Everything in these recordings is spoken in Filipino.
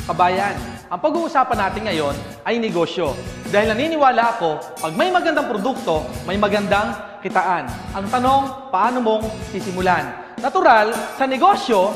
Kabayan, ang pag-uusapan natin ngayon ay negosyo. Dahil naniniwala ako, pag may magandang produkto, may magandang kitaan. Ang tanong, paano mong sisimulan? Natural, sa negosyo,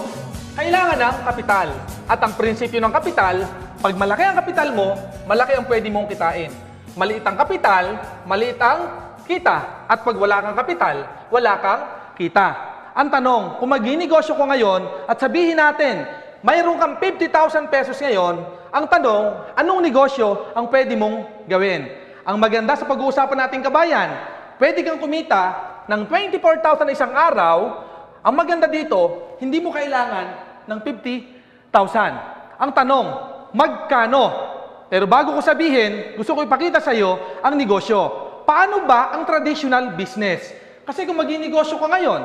kailangan ng kapital. At ang prinsipyo ng kapital, pag malaki ang kapital mo, malaki ang pwede mong kitain. Maliit ang kapital, maliit ang kita. At pag wala kang kapital, wala kang kita. Ang tanong, kung mag-negosyo ko ngayon at sabihin natin, mayroon kang 50,000 pesos ngayon, ang tanong, anong negosyo ang pwede mong gawin? Ang maganda sa pag-uusapan nating kabayan, pwede kang kumita ng 24,000 isang araw. Ang maganda dito, hindi mo kailangan ng 50,000. Ang tanong, magkano? Pero bago ko sabihin, gusto ko ipakita sa iyo ang negosyo. Paano ba ang traditional business? Kasi kung mag-negosyo ka ngayon,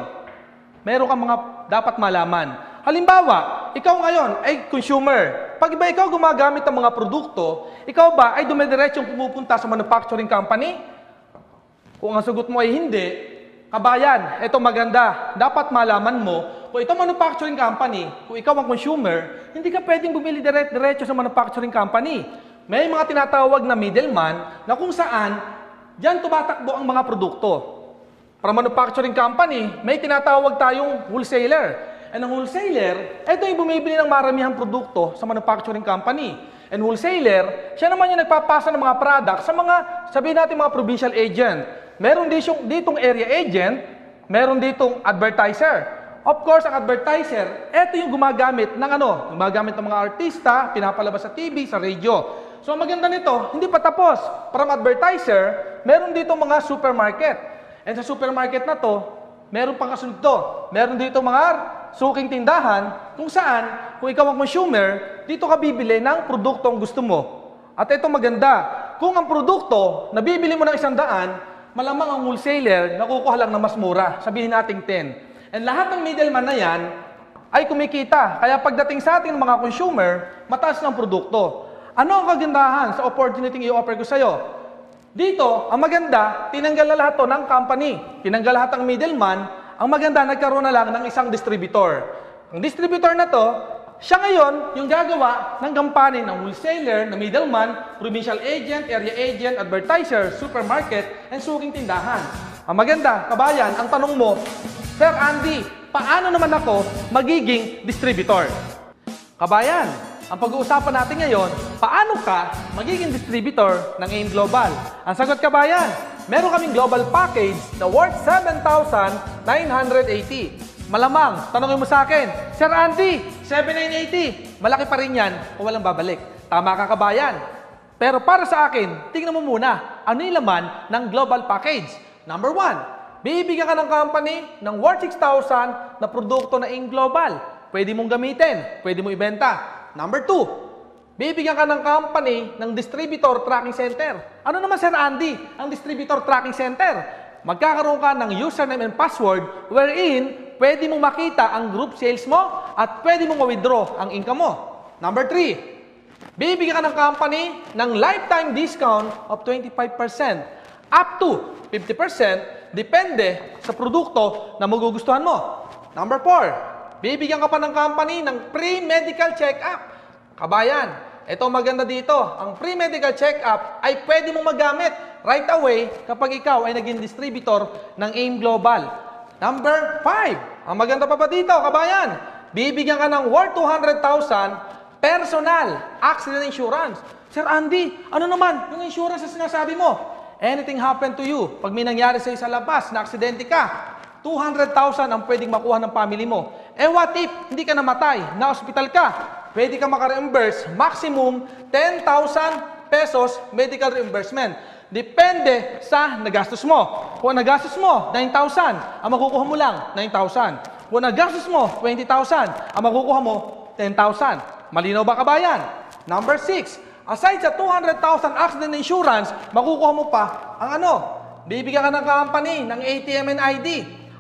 meron kang mga dapat malaman. Halimbawa, ikaw ngayon ay consumer. Pag ba ikaw gumagamit ng mga produkto, ikaw ba ay dumidiretsong pumupunta sa manufacturing company? Kung ang sagot mo ay hindi, kabayan, ito maganda. Dapat malaman mo, kung ito manufacturing company, kung ikaw ang consumer, hindi ka pwedeng bumili diretso sa manufacturing company. May mga tinatawag na middleman na kung saan diyan tumatakbo ang mga produkto. Para manufacturing company, may tinatawag tayong wholesaler. And ang wholesaler, ito yung bumibili ng maramihang produkto sa manufacturing company. And wholesaler, siya naman yung nagpapasa ng mga products sa mga, sabihin natin mga provincial agent. Meron ditong area agent, meron ditong advertiser. Of course, ang advertiser, ito yung gumagamit ng gumagamit ng mga artista, pinapalabas sa TV, sa radio. So, ang maganda nito, hindi pa tapos. From advertiser, meron dito mga supermarket. And sa supermarket na to, meron pang kasunod to. Meron dito mga suking tindahan kung saan, kung ikaw ang consumer, dito ka bibili ng produktong gusto mo. At ito maganda, kung ang produkto na bibili mo ng 100, malamang ang wholesaler nakukuha lang na mas mura. Sabihin natin 10. And lahat ng middleman na yan ay kumikita. Kaya pagdating sa ating mga consumer, mataas ng produkto. Ano ang kagandahan sa opportunity i-offer ko sa'yo? Dito, ang maganda, tinanggal na lahat to ng company. Tinanggal lahat ng middleman. Ang maganda, nagkaroon na lang ng isang distributor. Ang distributor na to, siya ngayon yung gagawa ng gampanin ng wholesaler, ng middleman, provincial agent, area agent, advertiser, supermarket, and suking tindahan. Ang maganda, kabayan, ang tanong mo, Sir Andy, paano naman ako magiging distributor? Kabayan, ang pag-uusapan natin ngayon, paano ka magiging distributor ng AIM Global? Ang sagot, kabayan, meron kaming global package na worth 7,980. Malamang, tanongin mo sa akin, Sir Andy, 7,980. Malaki pa rin yan kung walang babalik. Tama ka, kabayan. Pero para sa akin, tingnan mo muna, ano yung laman ng global package? Number 1, bibigyan ka ng company ng worth 6,000 na produkto na AIM Global. Pwede mong gamitin, pwede mong ibenta. Number 2, bibigyan ka ng company ng distributor tracking center. Ano naman, Sir Andy, ang distributor tracking center? Magkakaroon ka ng username and password wherein pwede mong makita ang group sales mo at pwede mong ma-withdraw ang income mo. Number 3, bibigyan ka ng company ng lifetime discount of 25% up to 50% depende sa produkto na magugustuhan mo. Number 4, bibigyan ka pa ng company ng pre-medical check-up. Kabayan, ito maganda dito. Ang pre-medical check-up ay pwede mong magamit right away kapag ikaw ay naging distributor ng AIM Global. Number 5, ang maganda pa dito, kabayan, bibigyan ka ng worth 200,000 personal accident insurance. Sir Andy, ano naman yung insurance na sinasabi mo? Anything happen to you, pag may nangyari sa labas na aksidente ka, 200,000 ang pwedeng makuha ng family mo. Eh what if hindi ka namatay, na-hospital ka? Pwede ka maka-reimburse maximum 10,000 pesos medical reimbursement. Depende sa nagastos mo. Kung nagastos mo 9,000, ang makukuha mo lang 9,000. Kung nagastos mo 20,000, ang makukuha mo 10,000. Malinaw ba, kabayan? Number 6, aside sa 200,000 accident insurance, makukuha mo pa ang bibigyan ka ng company ng ATM and ID.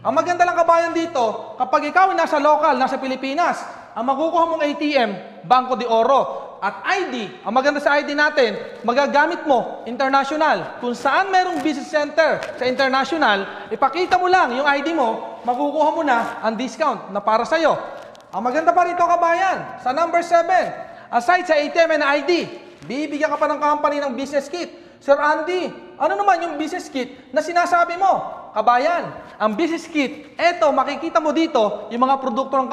Ang maganda lang, kabayan, dito, kapag ikaw ay nasa local, nasa Pilipinas, ang makukuha mong ATM, Banco de Oro. At ID, ang maganda sa ID natin, magagamit mo international. Kung saan merong business center sa international, ipakita mo lang yung ID mo, makukuha mo na ang discount na para sa'yo. Ang maganda pa rito, kabayan, sa number 7, Aside sa ATM and ID, bibigyan ka pa ng company ng business kit. Sir Andy, ano naman yung business kit na sinasabi mo? Kabayan, ang business kit, eto, makikita mo dito yung mga produkto ng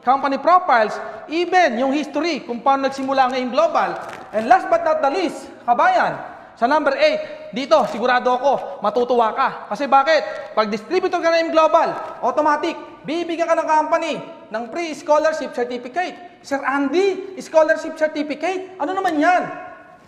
company profiles, even yung history kung paano nagsimula ngayong global. And last but not the least, kabayan, sa number 8, dito, sigurado ako, matutuwa ka. Kasi bakit? Pag distributor ka na yung global, automatic, bibigyan ka ng company ng pre-scholarship certificate. Sir Andy, scholarship certificate? Ano naman yan?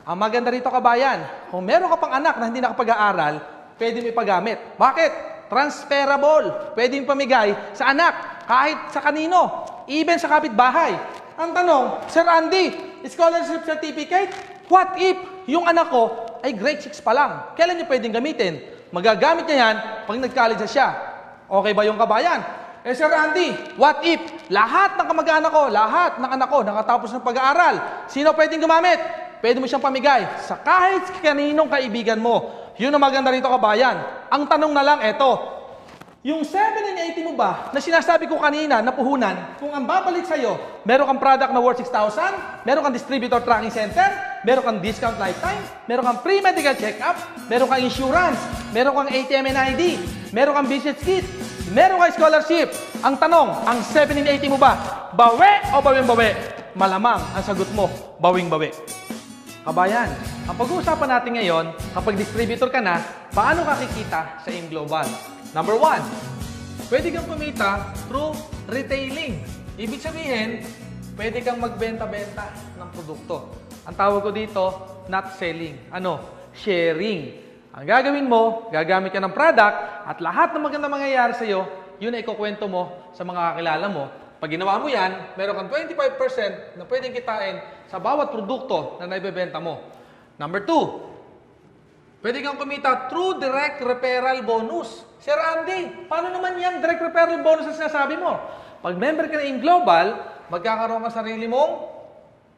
Ang maganda rito, kabayan, kung meron ka pang anak na hindi nakapag-aaral, pwede mo ipagamit. Bakit? Transferable. Pwede mo pamigay sa anak, kahit sa kanino, even sa kapitbahay. Ang tanong, Sir Andy, scholarship certificate? What if yung anak ko ay grade 6 pa lang? Kailan niyo pwedeng gamitin? Magagamit niya yan pag nag-college na siya. Okay ba yung kabayan? Sir Andy, what if lahat ng kamag-anak ko, lahat ng anak ko nakatapos ng pag-aaral? Sino pwedeng gumamit? Pwede mo siyang pamigay sa kahit kaninong kaibigan mo. Yun ang maganda rito, kabayan. Ang tanong na lang, eto. Yung 7 and 80 mo ba, na sinasabi ko kanina, na puhunan, kung ang babalik sa'yo, meron kang product na worth 6,000, meron kang distributor tracking center, meron kang discount lifetime, meron kang pre-medical check-up, meron kang insurance, meron kang ATM and ID, meron kang business kit, meron kang scholarship. Ang tanong, ang 7 and 80 mo ba, bawi o bawing-bawi? Malamang ang sagot mo, bawing-bawi. Kabayan, ang pag-uusapan natin ngayon, kapag distributor ka na, paano ka kikita sa AIM Global? Number 1, pwede kang kumita through retailing. Ibig sabihin, pwede kang magbenta-benta ng produkto. Ang tawag ko dito, not selling. Ano? Sharing. Ang gagawin mo, gagamit ka ng product at lahat ng magandang mangyayari sa'yo, yun ay ikukwento mo sa mga kakilala mo. Pag ginawa mo yan, meron kang 25% na pwedeng kitain sa bawat produkto na naibebenta mo. Number 2, pwede kang kumita through direct referral bonus. Sir Andy, paano naman yan direct referral bonus na sinasabi mo? Pag member ka na in Global, magkakaroon ka sarili mong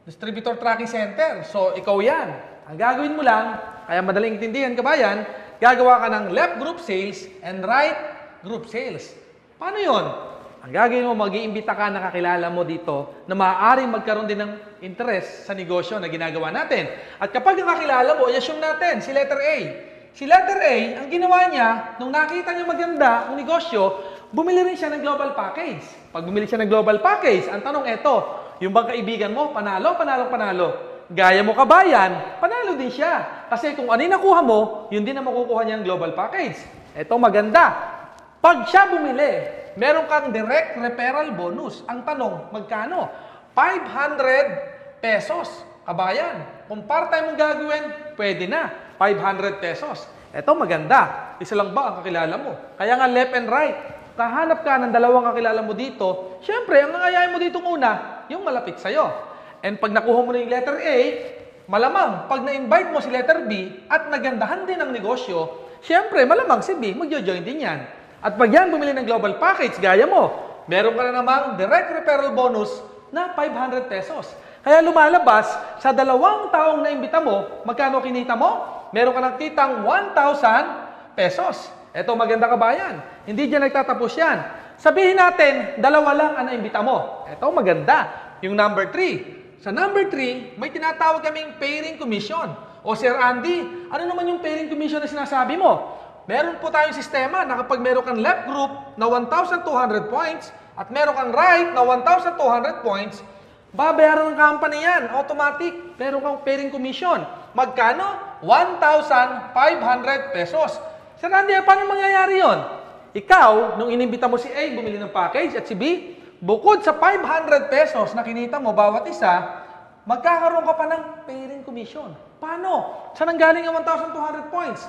distributor tracking center. So, ikaw yan. Ang gagawin mo lang, kaya madaling intindihan, kabayan, gagawa ka ng left group sales and right group sales. Paano yun? Ang gagawin mo, mag-iimbita ka na kakilala mo dito na maaaring magkaroon din ng interest sa negosyo na ginagawa natin. At kapag ang kakilala mo, i-assume natin, si letter A. Si letter A, ang ginawa niya, nung nakita niya maganda ang negosyo, bumili rin siya ng global package. Pag bumili siya ng global package, ang tanong eto, yung bang kaibigan mo, panalo, panalo, panalo. Gaya mo kabayan, panalo din siya. Kasi kung ano yung nakuha mo, yun din ang makukuha niyang global package. Eto maganda. Pag siya bumili, meron kang direct referral bonus. Ang tanong, magkano? 500 pesos. Kabayan, kung part-time mong gagawin, pwede na. 500 pesos. Eto maganda. Isa lang ba ang kakilala mo? Kaya nga left and right. Kahanap ka ng dalawang kakilala mo dito. Siyempre, ang nangayayin mo dito muna, yung malapit sa'yo. And pag nakuha mo na yung letter A, malamang, pag na-invite mo si letter B at nagandahan din ang negosyo, siyempre, malamang si B, magjo-join din yan. At pag yan bumili ng global package, gaya mo, meron ka na namang direct referral bonus na 500 pesos. Kaya lumalabas, sa 2 taong naimbita mo, magkano kinita mo? Meron ka ng kitang 1,000 pesos. Eto, maganda kabayan. Hindi dyan nagtatapos yan. Sabihin natin, 2 lang ang naimbita mo. Eto, maganda. Yung number 3. Sa number 3, may tinatawag kaming pairing commission. O Sir Andy, ano naman yung pairing commission na sinasabi mo? Meron po tayong sistema na kapag meron kang left group na 1,200 points at meron kang right na 1,200 points, babayaran ng company yan, automatic. Meron kang pairing commission. Magkano? 1,500 pesos. Sir Andy, paano mangyayari yon? Ikaw, nung inimbita mo si A, bumili ng package at si B, bukod sa 500 pesos na kinita mo bawat isa, magkakaroon ka pa ng pairing commission. Paano? Saan ang galing ang 1,200 points?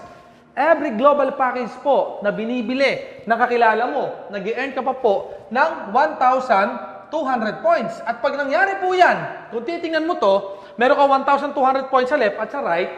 Every global package po na binibili na kakilala mo, nag-earn ka pa po ng 1,200 points. At pag nangyari po yan, kung titingnan mo to, meron ka 1,200 points sa left at sa right.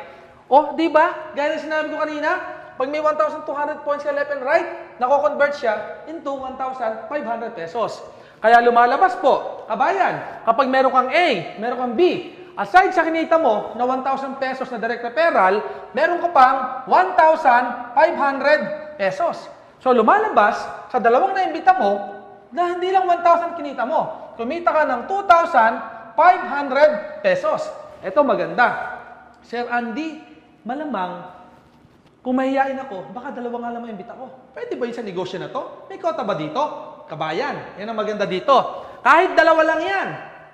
O, di ba? Gaya na sinabi ko kanina, pag may 1,200 points sa left and right, nako-convert siya into 1,500 pesos. Kaya lumalabas po, kabayan, kapag meron kang A, meron kang B, aside sa kinita mo na 1,000 pesos na direct referral, meron ka pang 1,500 pesos. So lumalabas sa 2 na imbita mo na hindi lang 1,000 kinita mo. Kumita ka ng 500 pesos. Ito maganda. Sir Andy, malamang, kung mahihain ako, baka dalawa nga lang maimbita ko. Pwede ba yun sa negosyo na to? May kota ba dito? Kabayan, yan ang maganda dito. Kahit dalawa lang yan,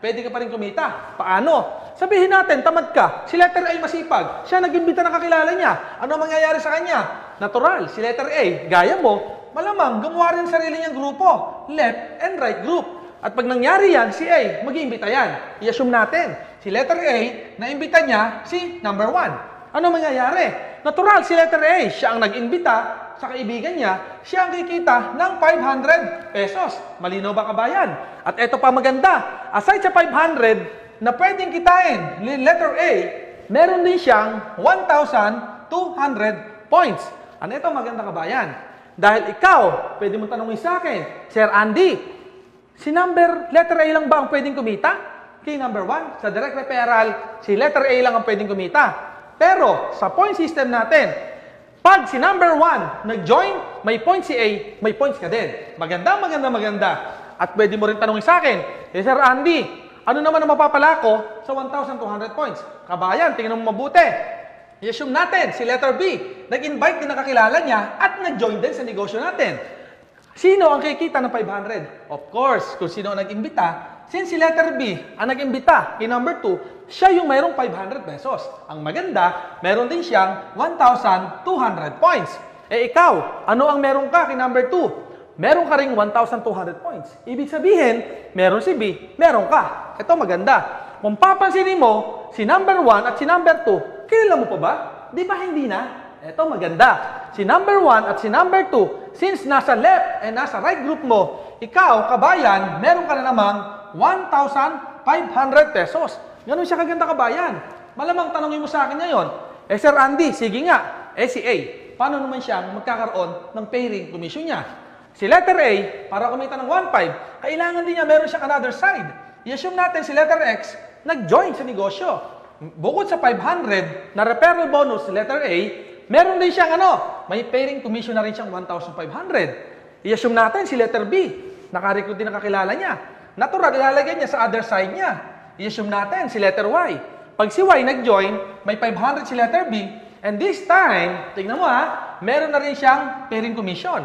pwede ka pa rin kumita. Paano? Sabihin natin, tamad ka. Si letter A masipag. Siya nag-imbita ng kakilala niya. Ano mangyayari sa kanya? Natural, si letter A, gaya mo, malamang gumawa rin sarili niyang grupo. Left and right group. At pag nangyari yan, si A, mag-iimbita yan. I-assume natin, si letter A, naimbita niya si number 1. Ano mangyayari? Natural, si letter A, siya ang nag-imbita sa kaibigan niya, siya ang kikita ng 500 pesos. Malinaw ba kabayan? At eto pa maganda, aside sa 500 na pwedeng kitain ni letter A, meron din siyang 1,200 points. Ano ito maganda kabayan? Dahil ikaw, pwede mong tanongin sa akin, Sir Andy, si letter A lang ba ang pwedeng kumita? Kay number 1, sa direct referral, si letter A lang ang pwedeng kumita. Pero, sa point system natin, pag si number 1 nag-join, may points si A, may points ka din. Maganda. At pwede mo rin tanongin sa akin, Sir Andy, ano naman ang mapapala ko sa 1,200 points? Kabayan, tingnan mo mabuti. I-assume natin, si letter B, nag-invite din ng kakilala niya at nag-join din sa negosyo natin. Sino ang kikita ng 500? Of course, kung sino ang nag-imbita, since si letter B ang nag-imbita kay number 2, siya yung mayroong 500 pesos. Ang maganda, meron din siyang 1,200 points. Eh ikaw, ano ang meron ka kay number 2? Meron ka ring 1,200 points. Ibig sabihin, meron si B, meron ka. Ito maganda. Kung papansinin mo, si number 1 at si number 2, kilala mo pa ba? Di ba hindi na? Ito maganda. Si number 1 at si number 2, since nasa left and nasa right group mo, ikaw, kabayan, meron ka na namang 1,500 pesos. Ganun siya kaganda kabayan. Malamang tanongin mo sa akin ngayon, Sir Andy, sige nga, si A, paano naman siya magkakaroon ng pairing commission niya? Si letter A, para kumita ng 1,500, kailangan din niya meron siyang another side. I-assume natin si letter X, nag-join sa negosyo. Bukod sa 500 na referral bonus si letter A, meron din siyang may pairing commission na rin siyang 1,500. I-assume natin si letter B, naka-recruit din ang kakilala niya. Natural, ilalagay niya sa other side niya. I-assume natin si letter Y. Pag si Y nag-join, may 500 si letter B, and this time, tingnan mo meron na rin siyang pairing commission.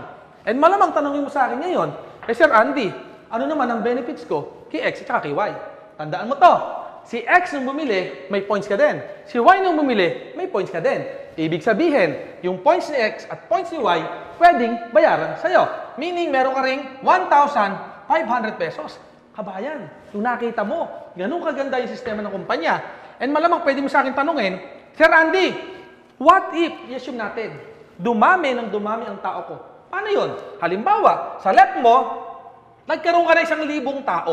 And malamang tanongin mo sa akin ngayon, Sir Andy, ano naman ang benefits ko kay X at kay Y? Tandaan mo to, si X nung bumili, may points ka din. Si Y nung bumili, may points ka din. Ibig sabihin, yung points ni X at points ni Y, pwedeng bayaran sa'yo. Meaning, meron ka ring 1,500 pesos. Kabayan, yung nakita mo, ganun kaganda yung sistema ng kumpanya. And malamang pwede mo sa akin tanungin, Sir Andy, what if, i-assume natin, dumami ang tao ko? Paano yun? Halimbawa, sa left mo, nagkaroon ka na 1,000 tao.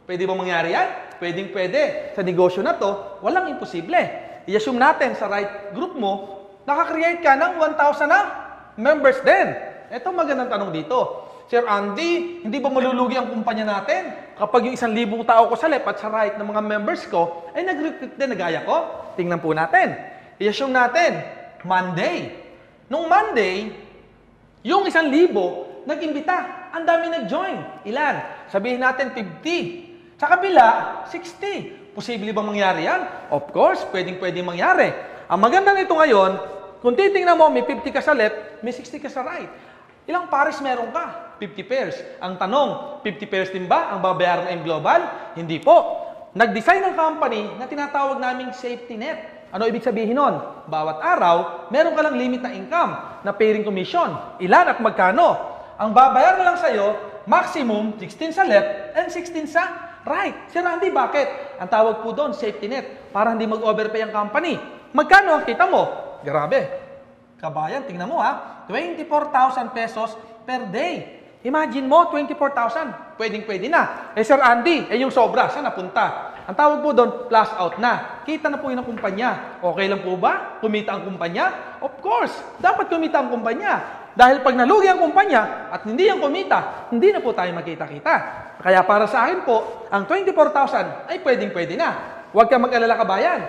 Pwede ba mangyari yan? Pwede. Sa negosyo na to, walang imposible. I-assume natin sa right group mo, nakakreate ka ng 1,000 na members din. Ito magandang tanong dito. Sir Andy, hindi ba malulugi ang kumpanya natin kapag yung 1,000 tao ko sa left at sa right ng mga members ko ay nag-recruit din na gaya ko? Tingnan po natin. I-assume natin, Monday. Nung Monday, yung 1,000 nag-imbita. Ang dami nag-join. Ilan? Sabihin natin 50. Sa kabila, 60. Posible bang mangyari yan? Of course, pwedeng mangyari. Ang maganda nito ngayon, kung titingnan mo, may 50 ka sa left, may 60 ka sa right. Ilang pares meron ka? 50 pairs. Ang tanong, 50 pairs din ba ang babayaran ng global? Hindi po. Nag-design ng company na tinatawag naming safety net. Ano ibig sabihin nun? Bawat araw, meron ka lang limit na income na pairing commission. Ilan at magkano? Ang babayaran lang sa'yo, maximum 16 sa left and 16 sa right. Sir Randy, bakit? Ang tawag po doon, safety net. Para hindi mag-overpay ang company. Magkano ang kita mo? Grabe. Kabayan, tingnan mo 24,000 pesos per day. Imagine mo, 24,000. Pwedeng-pwede na. Sir Andy, yung sobra, saan napunta? Ang tawag po doon, plus out na. Kita na po yun ang kumpanya. Okay lang po ba? Kumita ang kumpanya? Of course, dapat kumita ang kumpanya. Dahil pag nalugi ang kumpanya at hindi ang kumita, hindi na po tayo makita-kita. Kaya para sa akin po, ang 24,000 ay pwedeng-pwede na. Huwag ka mag-alala kabayan.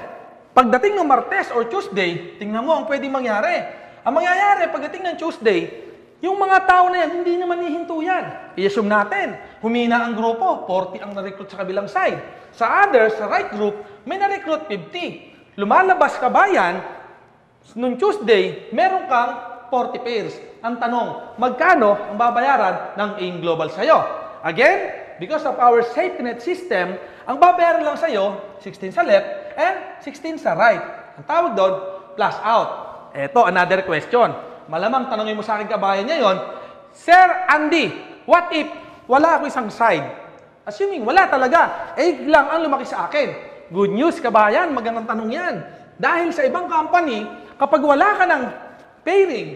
Pagdating ng Martes or Tuesday, tingnan mo ang pwedeng mangyari. Ang mangyayari pagdating ng Tuesday, Yung mga tao na yan, hindi naman hihinto yan. I-assume natin, humina ang grupo, 40 ang na-recruit sa kabilang side. Sa others, sa right group, may na-recruit 50. Lumalabas ka ba yan? Noong Tuesday, meron kang 40 pairs. Ang tanong, magkano ang babayaran ng AIM Global sa'yo? Again, because of our safety net system, ang babayaran lang sa'yo, 16 sa left and 16 sa right. Ang tawag doon, plus out. Eto, another question. Malamang tanongin mo sa akin kabayan ngayon, Sir Andy, what if wala ako isang side? Assuming wala talaga, 8 lang ang lumaki sa akin. Good news kabayan, magandang tanong yan. Dahil sa ibang company, kapag wala ka ng pairing,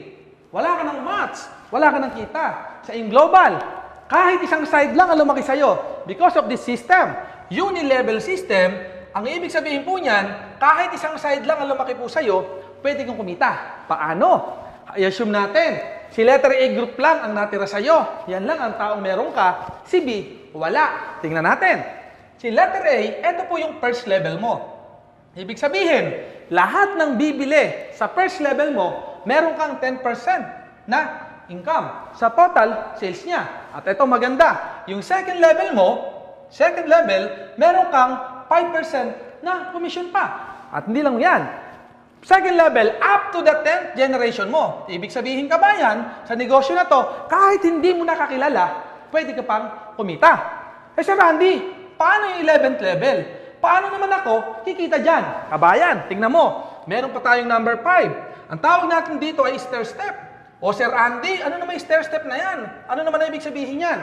wala ka ng match, wala ka ng kita, sa AIM Global, kahit isang side lang ang lumaki sa'yo. Because of this system, uni-level system, ang ibig sabihin po niyan, kahit isang side lang ang lumaki po sa'yo, pwede kang kumita. Paano? I-assume natin, si letter A group lang ang natira sa'yo. Yan lang ang taong meron ka. Si B, wala. Tingnan natin. Si letter A, ito po yung first level mo. Ibig sabihin, lahat ng bibili sa first level mo, meron kang 10% na income sa total sales niya. At ito maganda. Yung second level mo, meron kang 5% na commission pa. At hindi lang yan. Second level, up to the 10th generation mo. Ibig sabihin kabayan, sa negosyo na to, kahit hindi mo nakakilala, pwede ka pang kumita. Eh Sir Randy, paano yung 11th level? Paano naman ako kikita dyan? Kabayan, tingnan mo, meron pa tayong number 5. Ang tawag natin dito ay stair step. O Sir Andy, ano naman yung stair step na yan? Ano naman ang ibig sabihin yan?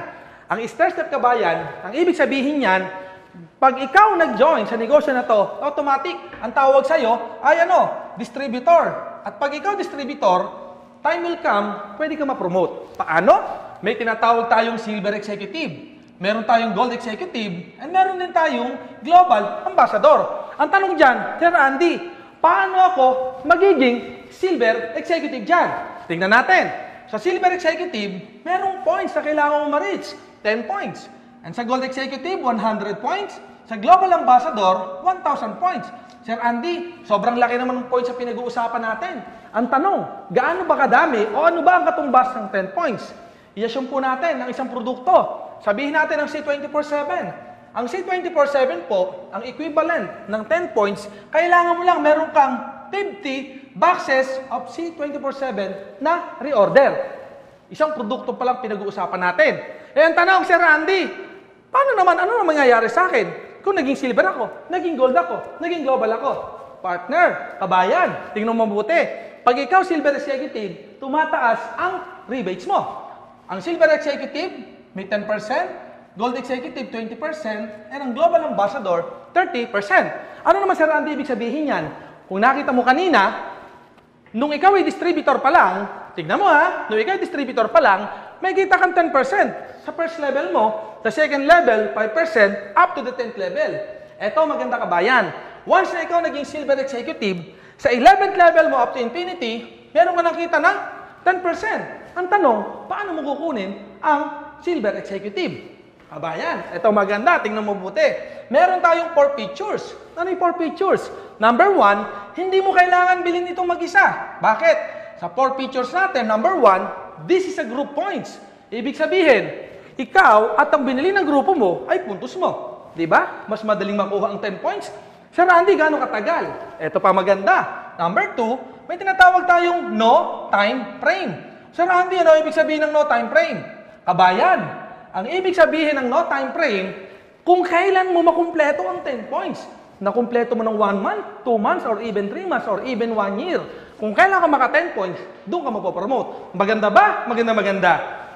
Ang stair step kabayan, ang ibig sabihin yan, pag ikaw nag-join sa negosyo na to, automatic, ang tawag sa'yo ay distributor. At pag ikaw distributor, time will come, pwede ka ma-promote. Paano? May tinatawag tayong silver executive, meron tayong gold executive, and meron din tayong global ambassador. Ang tanong dyan, Sir Andy, paano ako magiging silver executive dyan? Tingnan natin. Sa silver executive, merong points na kailangan mo ma-reach. 10 points. And sa gold executive, 100 points. Sa global ambassador, 1,000 points. Sir Andy, sobrang laki naman ng points sa pinag-uusapan natin. Ang tanong, gaano ba kadami o ano ba ang katumbas ng 10 points? I-assume po natin ng isang produkto. Sabihin natin ang C24/7. Ang C24/7 po, ang equivalent ng 10 points, kailangan mo lang meron kang 50 boxes of C24/7 na reorder. Isang produkto pa lang pinag-uusapan natin. Eh, ang tanong, Sir Randy, ano naman mangyayari sa akin? Kung naging silver ako, naging gold ako, naging global ako. Partner, kabayan, tingnan mo mabuti. Pag ikaw silver executive, tumataas ang rebates mo. Ang silver executive, may 10%, gold executive, 20%, and ang global ambassador, 30%. Ano naman, Sir Randy, ibig sabihin yan? Kung nakita mo kanina, nung ikaw ay distributor pa lang, tignan mo nung ikaw ay distributor pa lang, may kita kang 10% sa first level mo, sa second level, 5%, up to the 10th level. Eto, maganda kabayan. Once na ikaw naging silver executive, sa 11th level mo up to infinity, meron ka nakita ng 10%. Ang tanong, paano mo kukunin ang silver executive? Kabayan, eto maganda, tingnan mo buti. Meron tayong 4 features. Ano yung 4 features? Number 1, hindi mo kailangan bilhin itong mag-isa. Bakit? Sa 4 features natin, number 1, this is a group points. Ibig sabihin, ikaw at ang binili ng grupo mo ay puntos mo. Diba? Mas madaling makuha ang 10 points. Sir Randy, gaano katagal? Eto pa maganda. Number 2, may tinatawag tayong no time frame. Sir Randy, ano ibig sabihin ng no time frame? Kabayan, ang ibig sabihin ng no time frame, kung kailan mo makumpleto ang 10 points. Nakumpleto mo ng 1 month, 2 months, or even 3 months, or even 1 year. Kung kailan ka maka 10 points, doon ka mapopromote. Maganda ba? Maganda.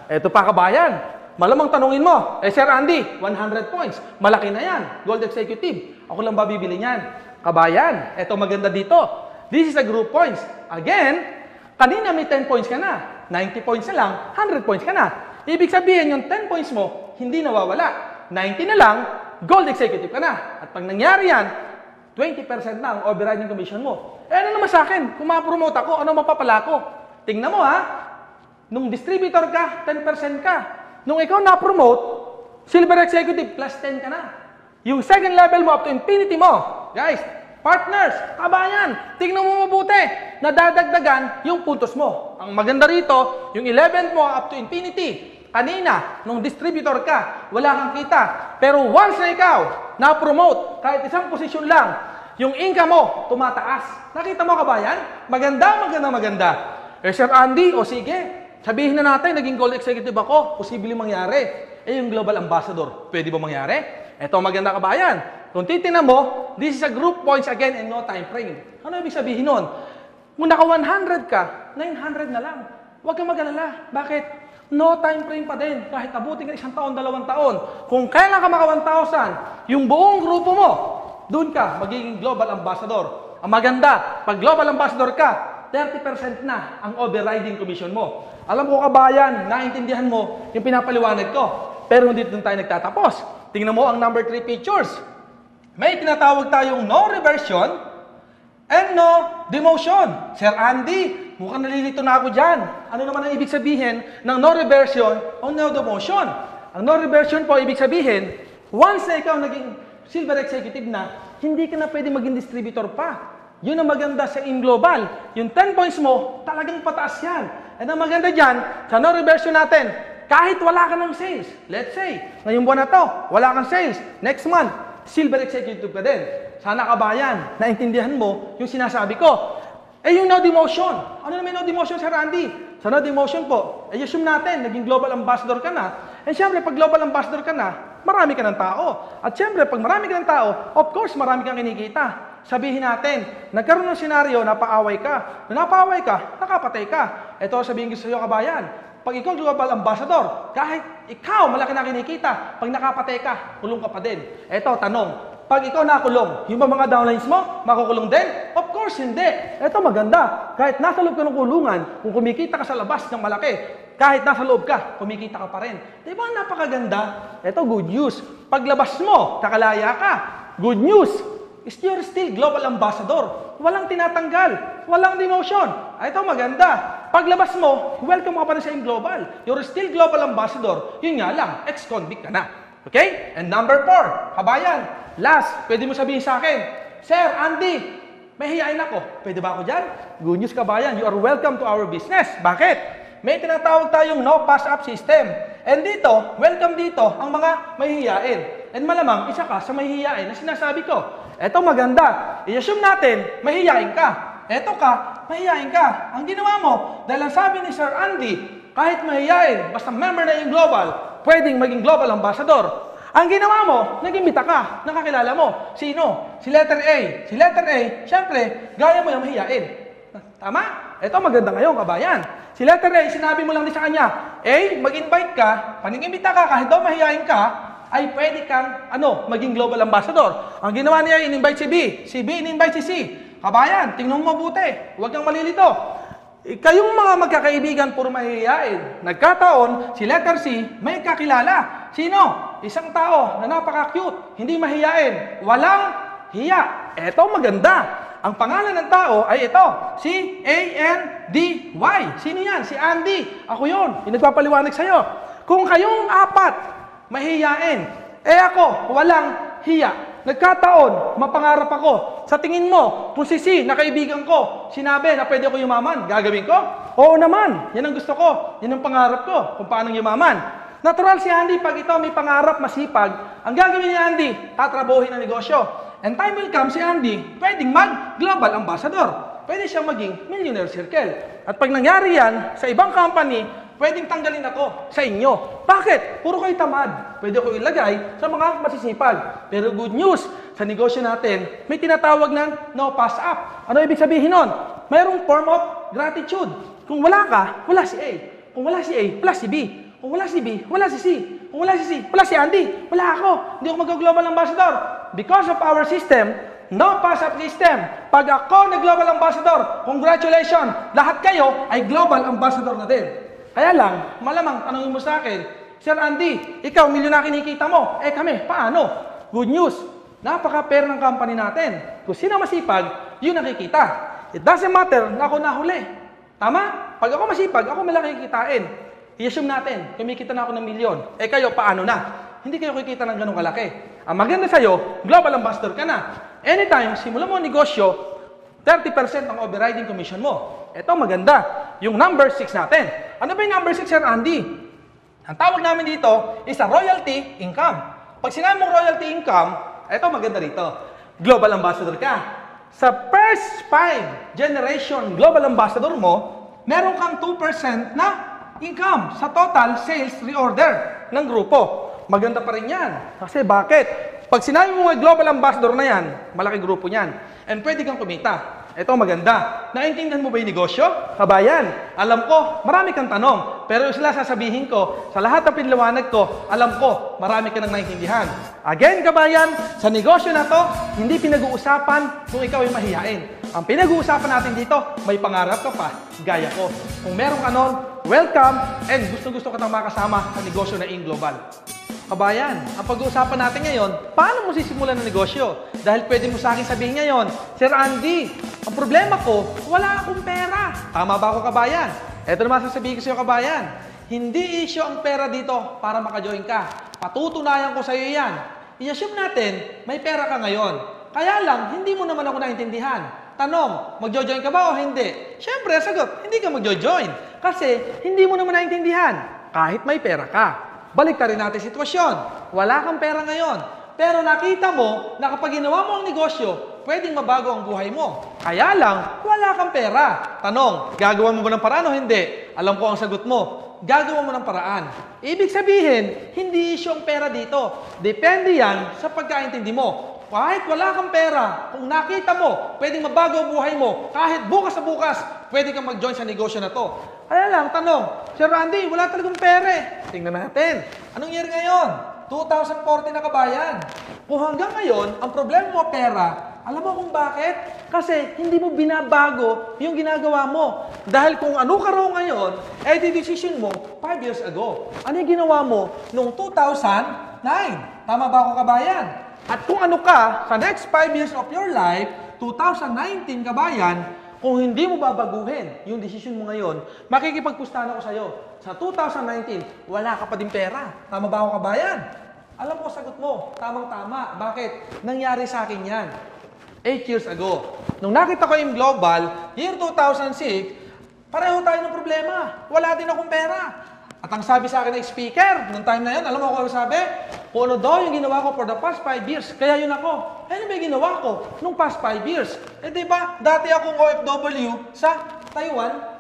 Eto pa kabayan. Malamang tanungin mo, Sir Andy, 100 points. Malaki na yan. Gold executive. Ako lang ba bibili niyan? Kabayan, eto maganda dito. This is a group points. Again, kanina may 10 points ka na. 90 points na lang, 100 points ka na. Ibig sabihin, yung 10 points mo, hindi nawawala. 90 na lang, gold executive ka na. At pag nangyari yan, 20% na ang overriding commission mo. Ano naman sa akin? Kung ma-promote ako, ano mapapala ko? Tingnan mo nung distributor ka, 10% ka. Nung ikaw na-promote, silver executive, plus 10 ka na. Yung second level mo up to infinity mo, guys, Partners, kabayan, tingnan mo mabuti. Nadadagdagan yung puntos mo. Ang maganda rito, yung 11 mo up to infinity. Kanina, nung distributor ka, wala kang kita. Pero once na ikaw, na-promote, kahit isang posisyon lang, yung income mo, tumataas. Nakita mo kabayan? Maganda. Eh Sir Andy, o sige, sabihin na natin, naging gold executive ako, posibleng mangyari. Eh yung global ambassador, pwede ba mangyari? Eto maganda kabayan. Kung titignan mo, this is a group points again and no time frame. Ano ibig sabihin nun? Kung naka 100 ka, 900 na lang. Huwag kang mag-alala. Bakit? No time frame pa din. Kahit abutin ka 1 taon, 2 taon. Kung kailan ka maka 1,000, yung buong grupo mo, doon ka magiging global ambassador. Ang maganda, pag global ambassador ka, 30% na ang overriding commission mo. Alam ko kabayan, naintindihan mo yung pinapaliwanag ko. Pero hindi doon tayo nagtatapos. Tingnan mo ang number 3 pictures. May tinatawag tayong no reversion and no demotion. Sir Andy, mukhang nalilito na ako dyan. Ano naman ang ibig sabihin ng no reversion o no demotion? Ang no reversion po, ibig sabihin, once na ikaw naging silver executive na, hindi ka na pwede maging distributor pa. Yun ang maganda sa InGlobal. Yung 10 points mo, talagang pataas yan. At ang maganda dyan, sa no reversion natin, kahit wala ka ng sales, let's say, ngayong buwan na to, wala kang sales, next month, silver executive ka din. Sana kabayan, naintindihan mo yung sinasabi ko. Eh yung no demotion. Ano naman no demotion, Sir Randy? Sa no demotion po, assume natin, naging global ambassador ka na. And syempre, pag global ambassador ka na, marami ka ng tao. At syempre, pag marami ka ng tao, of course, marami kang kinikita. Sabihin natin, nagkaroon ng senaryo, napaaway ka. Nung napaaway ka, nakapatay ka. Ito sabihin ko sa iyo, kabayan. Pag ikaw global ambassador, kahit ikaw malaki na kinikita, pag nakapatay ka, kulong ka pa din. Ito, tanong, pag ikaw nakulong, yung mga downlines mo, makukulong din? Of course, hindi. Ito maganda. Kahit nasa loob ka ng kulungan, kung kumikita ka sa labas ng malaki, kahit nasa loob ka, kumikita ka pa rin. Di ba napakaganda? Ito, good news. Paglabas mo, nakalaya ka. Good news. You're still global ambassador. Walang tinatanggal. Walang demotion. Ito maganda. Paglabas mo, welcome ka pa rin sa InGlobal. You're still global ambassador. Yun nga lang, ex-convict ka na. Okay? And number 4, kabayan. Last, pwede mo sabihin sa akin, Sir Andy, may hiyain ako. Pwede ba ako dyan? Good news kabayan, you are welcome to our business. Bakit? May tinatawag tayong no pass-up system. And dito, welcome dito ang mga mahihiyain. And malamang, isa ka sa mahihiyain na sinasabi ko. Eto maganda. I-assume natin, mahihiyain ka. Eto ka, mahihiyain ka. Ang ginawa mo, dahil ang sabi ni Sir Andy, kahit mahihiyain, basta member na yung global, pwedeng maging global ambassador. Ang ginawa mo, nag-imbita ka, nakakilala mo. Sino? Si letter A. Si letter A, syempre, gaya mo yung mahihiyain. Tama? Ito maganda ngayon, kabayan. Si letter A, sinabi mo lang din sa kanya, A, mag-invite ka, paningimita ka, kahit daw mahihiyain ka, ay pwede kang, maging global ambassador. Ang ginawa niya, in-invite si B, in-invite si C. Kabayan, tingnan mo mabuti, huwag kang malilito. Kayong mga magkakaibigan, puro mahihiyain. Nagkataon, si letter C, may kakilala. Sino? Isang tao na napaka-cute, hindi mahihiyain, walang hiya. Eto maganda. Ang pangalan ng tao ay ito, si A-N-D-Y. Sino yan? Si Andy. Ako yun. Yung nagpapaliwanag sa'yo. Kung kayong apat, mahihiyain, ako, walang hiya. Nagkataon, mapangarap ako. Sa tingin mo, kung si C, na kaibigan ko, sinabi na pwede ako yumaman, gagawin ko? Oo naman. Yan ang gusto ko. Yan ang pangarap ko, kung paano yumaman. Natural si Andy, pag ito may pangarap, masipag, ang gagawin ni Andy, tatrabuhin ang negosyo. And time will come, si Andy, pwedeng mag-global ambassador. Pwede siyang maging millionaire circle. At pag nangyari yan, sa ibang company, pwedeng tanggalin ako sa inyo. Bakit? Puro kayo tamad. Pwede ko ilagay sa mga masisipag. Pero good news, sa negosyo natin, may tinatawag na no pass up. Ano ibig sabihin nun? Mayroong form of gratitude. Kung wala ka, wala si A. Kung wala si A, wala si B. Kung wala si B, wala si C. Kung wala si C, wala si Andy. Wala ako. Hindi ako mag-global ambassador. Because of our system, no pass-up system. Pag ako nag-global ambassador, congratulations, lahat kayo ay global ambassador na din. Kaya lang, malamang tanongin mo sa akin, Sir Andy, ikaw, milyon na kinikita mo. Kami, paano? Good news, napaka-fair ng company natin. Kung sino masipag, yun nakikita. It doesn't matter na ako nahuli. Tama? Pag ako masipag, ako malaki kikitain. I-assume natin, kumikita na ako ng milyon. Kayo, paano na? hindi kayo kikita ng ganong kalaki. Ang maganda sa'yo, global ambassador ka na. Anytime, simula mo ang negosyo, 30% ang overriding commission mo. Ito maganda. Yung number 6 natin. Ano ba yung number 6, Sir Andy? Ang tawag namin dito is a royalty income. Pag sinabi mong royalty income, ito maganda rito. Global ambassador ka. Sa first 5 generation global ambassador mo, meron kang 2% na income sa total sales reorder ng grupo. Maganda pa rin yan. Kasi bakit? Pag sinabi mo mga global ambassador na yan, malaki grupo niyan. And pwede kang kumita. Ito maganda. Naintindihan mo ba yung negosyo? Kabayan, alam ko, marami kang tanong. Pero sila sasabihin ko, sa lahat ng pinliwanag ko, alam ko, marami ka nang naintindihan. Again, kabayan, sa negosyo na to, hindi pinag-uusapan kung ikaw ay mahihain. Ang pinag-uusapan natin dito, may pangarap ka pa, gaya ko. Kung meron ka nun, welcome, and gusto-gusto ka nang makasama sa negosyo na InGlobal. Kabayan, ang pag-uusapan natin ngayon, paano mo sisimulan ng negosyo? Dahil pwede mo sa akin sabihin ngayon, Sir Andy, ang problema ko, wala akong pera. Tama ba ako, kabayan? Ito naman sasabihin ko sa iyo, kabayan. Hindi issue ang pera dito para maka-join ka. Patutunayan ko sa iyo yan. I-assume natin, may pera ka ngayon. Kaya lang, hindi mo naman ako naintindihan. Tanong, magjo-join ka ba o hindi? Siyempre, sagot, hindi ka magjo-join. Kasi, hindi mo naman naintindihan. Kahit may pera ka. Balik rin natin sitwasyon. Wala kang pera ngayon. Pero nakita mo na kapag ginawa mo ang negosyo, pwedeng mabago ang buhay mo. Kaya lang, wala kang pera. Tanong, gagawa mo ba ng paraan o hindi? Alam ko ang sagot mo. Gagawa mo ng paraan. Ibig sabihin, hindi issue ang pera dito. Depende yan sa pagkaintindi mo. Kahit wala kang pera, kung nakita mo, pwedeng mabago ang buhay mo. Kahit bukas sa bukas, pwede kang mag-join sa negosyo na to. Kaya lang, tanong, Sir Randy, wala talagang pera. Tingnan natin. Anong year ngayon? 2014 na, kabayan. Kung hanggang ngayon, ang problema mo pera, alam mo kung bakit? Kasi hindi mo binabago yung ginagawa mo. Dahil kung ano ka raw ngayon, eh di decision mo 5 years ago. Ano yung ginawa mo noong 2009? Tama ba ako, kabayan? At kung ano ka, sa next 5 years of your life, 2019, kabayan, kung hindi mo babaguhin yung decision mo ngayon, makikipagpustahan ako sa'yo. Sa 2019, wala ka pa din pera. Tama ba ako, kabayan? Alam ko, sagot mo. Tamang-tama. Bakit? Nangyari sa akin yan. 8 years ago. Nung nakita ko yung Global, year 2006, pareho tayo ng problema. Wala din akong pera. At ang sabi sa akin ng speaker, nung time na yun, alam mo kung ano sabi? Kung ano daw yung ginawa ko for the past 5 years, kaya yun ako. Ano ba yung ginawa ko nung past 5 years? Eh diba, dati akong OFW sa Taiwan.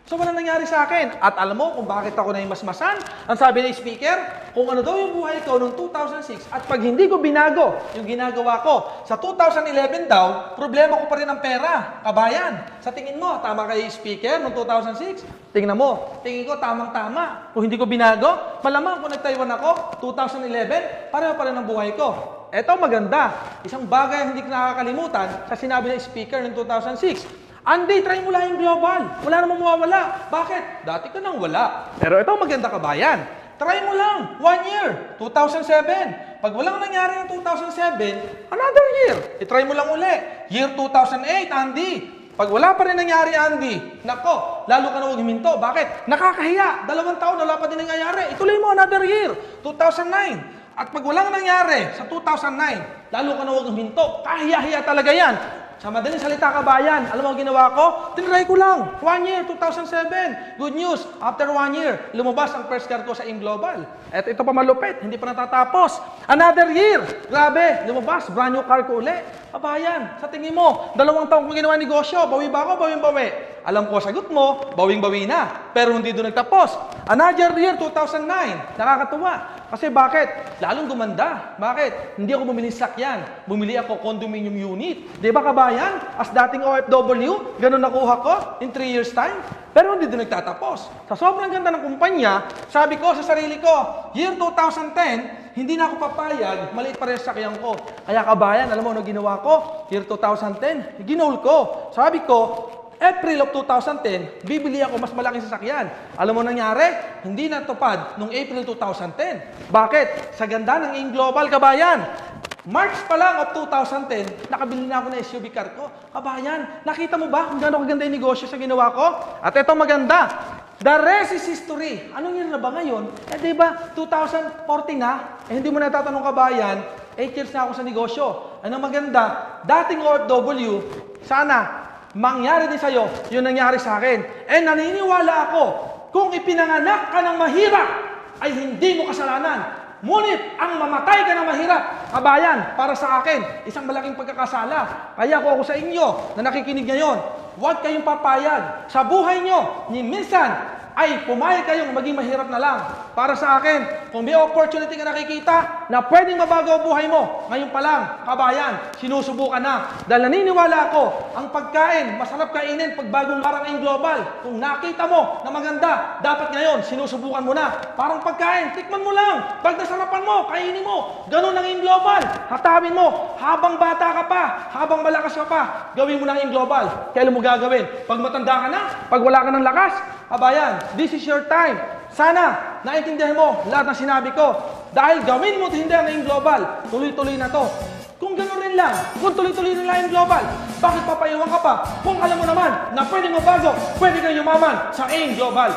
So, walang nangyari sa akin. At alam mo kung bakit ako na yung masmasan? Ang sabi ng speaker, kung ano daw yung buhay ko noong 2006 at pag hindi ko binago yung ginagawa ko, sa 2011 daw, problema ko pa rin ang pera. Kabayan, sa tingin mo, tama kayo yung speaker noong 2006? Tingnan mo, tingin ko tamang-tama. Kung hindi ko binago, malamang kung nag-Taiwan ako, 2011, pareho pa rin ang buhay ko. Eto maganda. Isang bagay ang hindi ko nakakalimutan sa sinabi ng speaker noong 2006. Andy, try mo lang yung global. Wala namang mawawala. Bakit? Dati ka nang wala. Pero ito maganda, kabayan. Try mo lang. 1 year. 2007. Pag walang nangyari ng 2007, another year. I-try mo lang uli. Year 2008, Andy. Pag wala pa rin nangyari, Andy, nako, lalo ka na huwag huminto. Bakit? Nakakahiya. 2 taon, wala pa din nangyari. Ituloy mo another year. 2009. At pag walang nangyari sa 2009, lalo ka na huwag huminto. Kahiya-hiya talaga yan. Sa madaling salita, kabayan, alam mo ang ginawa ko? Tinry ko lang. 1 year, 2007. Good news, after 1 year, lumabas ang first car ko sa InGlobal. At ito pa malupit, hindi pa natatapos. Another year, grabe, lumabas, brand new car ko uli. Kabayan, sa tingin mo, 2 taong kong ginawa negosyo, bawi ba ako, bawing-bawi? Alam ko, sagot mo, bawing-bawi na. Pero hindi doon nagtapos. Another year, 2009. Nakakatuwa. Kasi bakit? Lalong gumanda. Bakit? Hindi ako bumili sakyan. Bumili ako condominium unit. Di ba, kabayan? As dating OFW, ganun nakuha ko in 3 years time. Pero hindi doon nagtatapos. Sa sobrang ganda ng kumpanya, sabi ko sa sarili ko, year 2010, hindi na ako papayag, maliit pa rin sakyan ko. Kaya, kabayan, alam mo ano ginawa ko? Year 2010, ginol ko. Sabi ko, April of 2010, bibili ako mas malaking sasakyan. Alam mo nangyari? Hindi natupad noong April 2010. Bakit? Sa ganda ng InGlobal, kabayan. March pa lang of 2010, nakabili na ako ng SUV car ko. Kabayan, nakita mo ba kung gaano kaganda yung negosyo sa ginawa ko? At ito maganda. The rest is history. Anong year na ba ngayon? Eh diba, 2014 na? Eh hindi mo natatanong kabayan, 8 years na ako sa negosyo. Anong maganda? Dating OFW, sana mangyari din sa'yo, yun nangyari sa akin. Eh naniniwala ako, kung ipinanganak ka ng mahirap, ay hindi mo kasalanan. Ngunit ang mamatay ka ng mahirap, kabayan, para sa akin, isang malaking pagkakasala. Kaya ako sa inyo na nakikinig ngayon, huwag kayong papayag sa buhay nyo. Ni minsan ay pumayag kayong maging mahirap na lang. Para sa akin, kung may opportunity ka nakikita na pwedeng mabago ang buhay mo, ngayon pa lang, kabayan, sinusubukan na. Dahil naniniwala ako, ang pagkain, masarap kainin pag bagong parang in global. Kung nakita mo na maganda, dapat ngayon, sinusubukan mo na. Parang pagkain, tikman mo lang. Pag nasarapan mo, kainin mo. Ganun ang in global. Hatawin mo, habang bata ka pa, habang malakas ka pa, gawin mo na in global. Kailan mo gagawin? Pag matanda ka na, pag wala ka ng lakas, kabayan, this is your time. Sana, naintindihan mo lahat ng sinabi ko. Dahil gawin mo hindi ang in global, tuloy-tuloy na to. Kung gano'n rin lang, kung tuloy-tuloy rin lang in global, bakit papayawang ka pa? Kung alam mo naman na pwedeng mabago, pwede kang yumaman sa in global.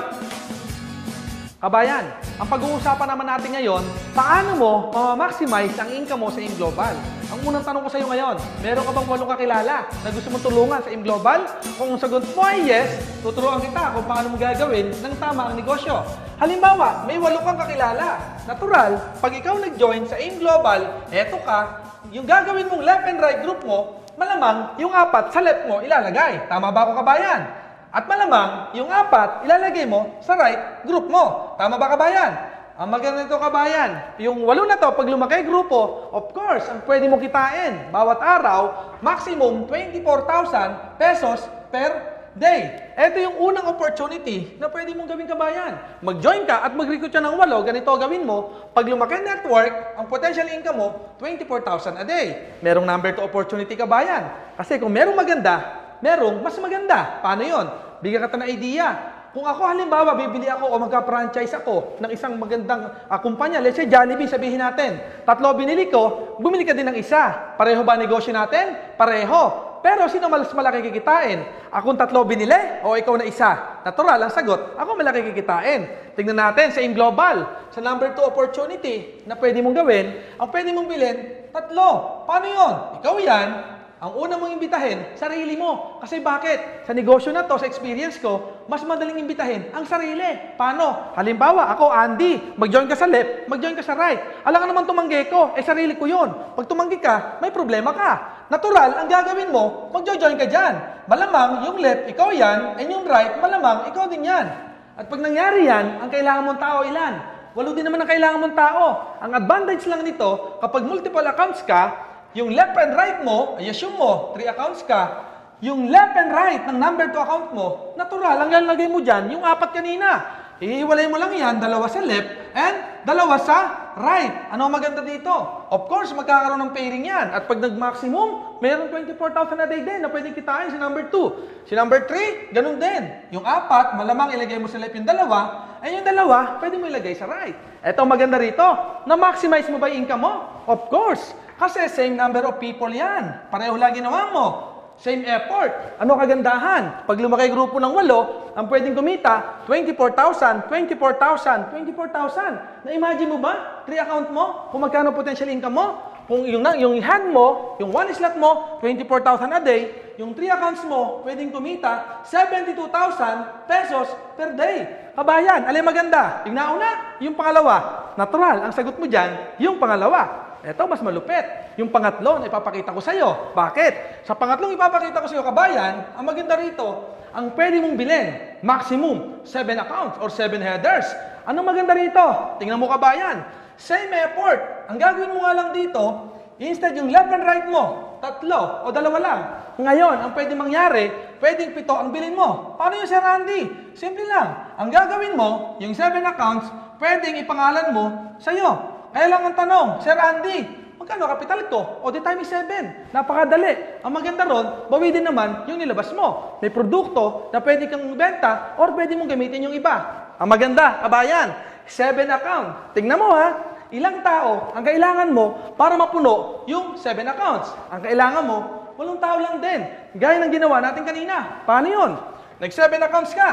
Kabayan, ang pag-uusapan naman natin ngayon, paano mo ma-maximize ang income mo sa AIM Global? Ang unang tanong ko sa iyo ngayon, meron ka bang 8 kakilala na gusto mong tulungan sa AIM Global? Kung ang sagot mo ay yes, tuturuan kita kung paano mo gagawin ng tama ang negosyo. Halimbawa, may 8 kang kakilala. Natural, pag ikaw nag-join sa AIM Global, eto ka, yung gagawin mong left and right group mo, malamang yung 4 sa left mo ilalagay. Tama ba ako, kabayan? At malamang, yung 4, ilalagay mo sa right group mo. Tama ba, kabayan? Ang maganda nito, kabayan, yung 8 na to, pag lumaki grupo, of course, ang pwede mo kitain, bawat araw, maximum 24,000 pesos per day. Ito yung unang opportunity na pwede mong gawin, kabayan. Mag-join ka at mag-recruit ka ng 8, ganito gawin mo. Pag lumaki network, ang potential income mo, 24,000 a day. Merong number 2 opportunity, kabayan. Kasi kung merong maganda, merong mas maganda. Paano yon? Bigyan ka na idea. Kung ako halimbawa, bibili ako o magka-franchise ako ng isang magandang kumpanya, let's say Jollibee, sabihin natin, 3 binili ko, bumili ka din ng isa. Pareho ba negosyo natin? Pareho. Pero sino mas malaki kikitain? Akong 3 binili o ikaw na isa? Natural, ang sagot, ako malaki kikitain. Tingnan natin sa AIM Global, sa number 2 opportunity na pwede mong gawin, ang pwede mong bilhin, 3. Paano yon? Ikaw yan. Ang una mong imbitahin, sarili mo. Kasi bakit? Sa negosyo na to, sa experience ko, mas madaling imbitahin ang sarili. Paano? Halimbawa, ako, Andy, mag-join ka sa left, mag-join ka sa right. Alam ka naman tumanggi ko, sarili ko yun. Pag tumanggi ka, may problema ka. Natural, ang gagawin mo, mag-join ka dyan. Malamang, yung left, ikaw yan, and yung right, malamang, ikaw din yan. At pag nangyari yan, ang kailangan mong tao ilan? 8 din naman ang kailangan mong tao. Ang advantage lang nito, kapag multiple accounts ka, yung left and right mo, ay assume mo, 3 accounts ka, yung left and right ng number 2 account mo, natural, ang lalagay mo dyan, yung 4 kanina. Iiwalay mo lang yan, 2 sa left and 2 sa right. Ano ang maganda dito? Of course, magkakaroon ng pairing yan. At pag nag-maximum, mayroon 24,000 a day din na pwedeng kitain si number 2. Si number 3, ganun din. Yung 4, malamang ilagay mo sa left yung 2, ay yung 2, pwede mo ilagay sa right. Eto maganda rito, na-maximize mo ba yung income mo? Of course. Kasi same number of people yan. Pareho lang ginawa mo. Same effort. Ano kagandahan? Pag lumaki grupo ng 8, ang pwedeng kumita, 24,000, 24,000, 24,000. Na-imagine mo ba? 3 account mo? Kung magkano potential income mo? Kung yung hand mo, yung 1 slot mo, 24,000 a day, yung 3 accounts mo, pwedeng kumita 72,000 pesos per day. Kabayan, alin maganda? Yung nauna, yung pangalawa. Natural, ang sagot mo dyan, yung pangalawa. Ito, mas malupit. Yung pangatlo na ipapakita ko sa iyo. Bakit? Sa pangatlong ipapakita ko sa iyo, kabayan, ang maganda rito, ang pwede mong bilhin, maximum 7 accounts or 7 headers. Anong maganda rito? Tingnan mo, kabayan. Same effort. Ang gagawin mo nga lang dito, instead yung left and right mo, 3 o 2 lang. Ngayon, ang pwede mangyari, pwedeng 7 ang bilhin mo. Paano yung Sir Andy? Simple lang. Ang gagawin mo, yung 7 accounts, pwedeng ipangalan mo sa iyo. Kaya lang ang tanong, Sir Andy, magkano kapital ko? O the time is 7. Napakadali. Ang maganda ron, bawi din naman yung nilabas mo. May produkto na pwede kang benta or pwede mong gamitin yung iba. Ang maganda, kabayan, 7 account. Tingnan mo ha, Ilang tao ang kailangan mo para mapuno yung 7 accounts? Ang kailangan mo, 8 tao lang din. Gaya ng ginawa natin kanina. Paano yun? Nag-7 accounts ka.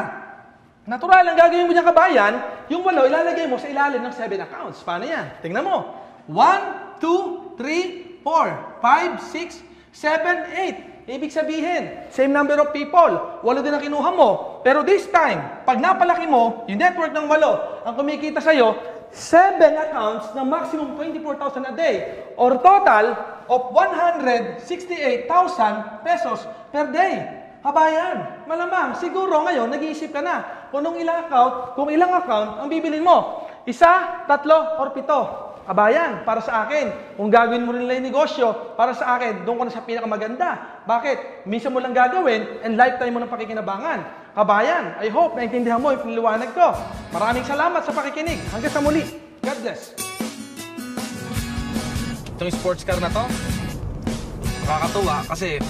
Natural, ang gagawin mo dyan kabayan, yung 8 ilalagay mo sa ilalim ng 7 accounts. Paano yan? Tingnan mo. 1, 2, 3, 4, 5, 6, 7, 8. Ibig sabihin, same number of people. 8 din ang kinuha mo. Pero this time, pag napalaki mo, yung network ng 8, ang kumikita sa'yo, 7 accounts na maximum 24,000 a day or total of 168,000 pesos per day. Kabayan, malamang, siguro ngayon, nag-iisip ka na kung ilang account ang bibilin mo. 1, 3, or 7. Kabayan, para sa akin, kung gagawin mo rin lang yung negosyo, para sa akin, doon ko na sa pinakamaganda. Bakit? Minsan mo lang gagawin and lifetime mo ng pakikinabangan. Kabayan, I hope naintindihan mo yung piniliwanag ko. Maraming salamat sa pakikinig. Hanggang sa muli. God bless. Itong sports car na to, nakakatuwa kasi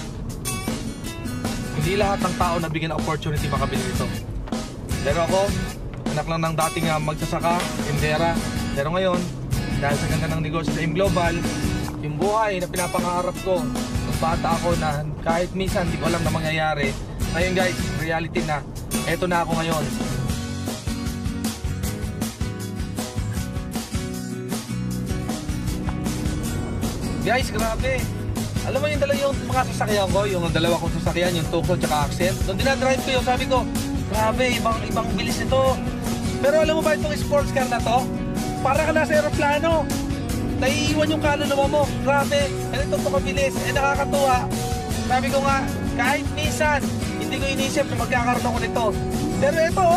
hindi lahat ng tao nabigyan ng opportunity makabili nito. Pero ako, anak lang ng dating magsasaka, tindera. Pero ngayon, dahil sa ganda ng negosyo sa Global, yung buhay na pinapangarap ko, nung bata ako na kahit minsan hindi ko alam na mangyayari. Ngayon guys, reality na. Eto na ako ngayon. Guys, grabe. Alam mo yung yung mga sasakyan ko, yung dalawa kong sasakyan, yung Tucson at Accent. Nung dinadrive ko yun, sabi ko, grabe, ibang bilis nito. Pero alam mo ba itong sports car na to? Para ka nasa aeroplano. Naiiwan yung kaluluwa mo. Grabe. Ganito ito kabilis. Nakakatuwa. Sabi ko nga, kahit minsan, hindi ko inisip na magkakaroon ako nito. Pero ito,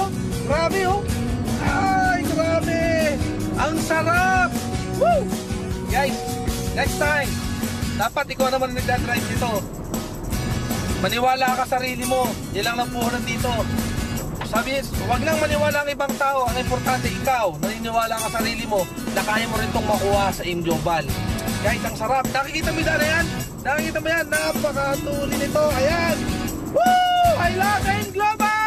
grabe Ay, grabe. Ang sarap. Woo! Guys, next time, dapat ikaw naman nagdadrive dito. Maniwala ka sa sarili mo. Yan lang ang puhunan dito. Sabi, huwag lang maniwala ang ibang tao. Ang importante, ikaw, naniniwala ka sa sarili mo na kaya mo rin itong makuha sa Global. Guys, ang sarap. Nakikita mo na yan? Nakikita mo yan? Napakatuli nito. Ayan. Woo! I love Global!